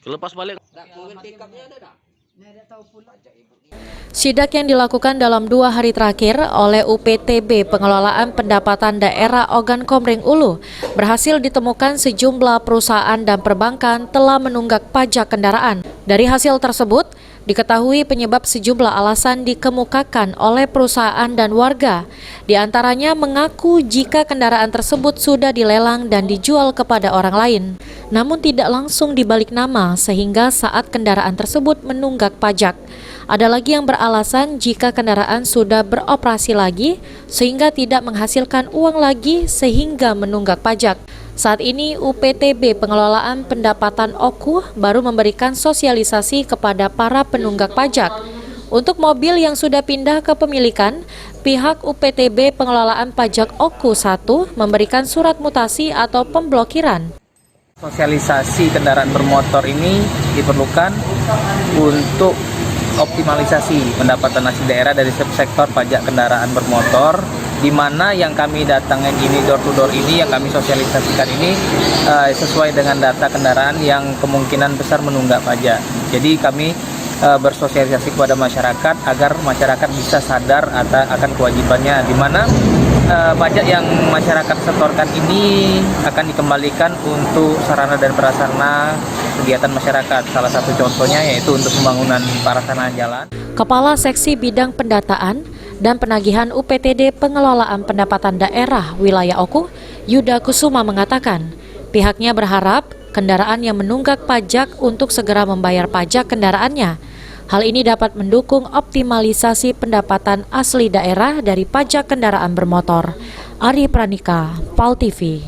Lepas balik. Sidak yang dilakukan dalam 2 hari terakhir oleh UPTB Pengelolaan Pendapatan Daerah Ogan Komering Ulu berhasil ditemukan sejumlah perusahaan dan perbankan telah menunggak pajak kendaraan. Dari hasil tersebut, diketahui penyebab sejumlah alasan dikemukakan oleh perusahaan dan warga. Di antaranya mengaku jika kendaraan tersebut sudah dilelang dan dijual kepada orang lain, namun tidak langsung dibalik nama sehingga saat kendaraan tersebut menunggak pajak. Ada lagi yang beralasan jika kendaraan sudah beroperasi lagi sehingga tidak menghasilkan uang lagi sehingga menunggak pajak. Saat ini UPTB Pengelolaan Pendapatan OKU baru memberikan sosialisasi kepada para penunggak pajak. Untuk mobil yang sudah pindah ke pemilikan, pihak UPTB Pengelolaan Pajak OKU 1 memberikan surat mutasi atau pemblokiran. Sosialisasi kendaraan bermotor ini diperlukan untuk optimalisasi pendapatan asli daerah dari sektor pajak kendaraan bermotor, di mana yang kami datangin ini door to door ini, yang kami sosialisasikan ini sesuai dengan data kendaraan yang kemungkinan besar menunggak pajak. Jadi kami bersosialisasi kepada masyarakat agar masyarakat bisa sadar akan kewajibannya, di mana pajak yang masyarakat setorkan ini akan dikembalikan untuk sarana dan prasarana kegiatan masyarakat. Salah satu contohnya yaitu untuk pembangunan prasarana jalan. Kepala Seksi Bidang Pendataan dan Penagihan UPTD Pengelolaan Pendapatan Daerah Wilayah OKU, Yuda Kusuma mengatakan, pihaknya berharap kendaraan yang menunggak pajak untuk segera membayar pajak kendaraannya. Hal ini dapat mendukung optimalisasi pendapatan asli daerah dari pajak kendaraan bermotor. Ari Pranika, PAL TV.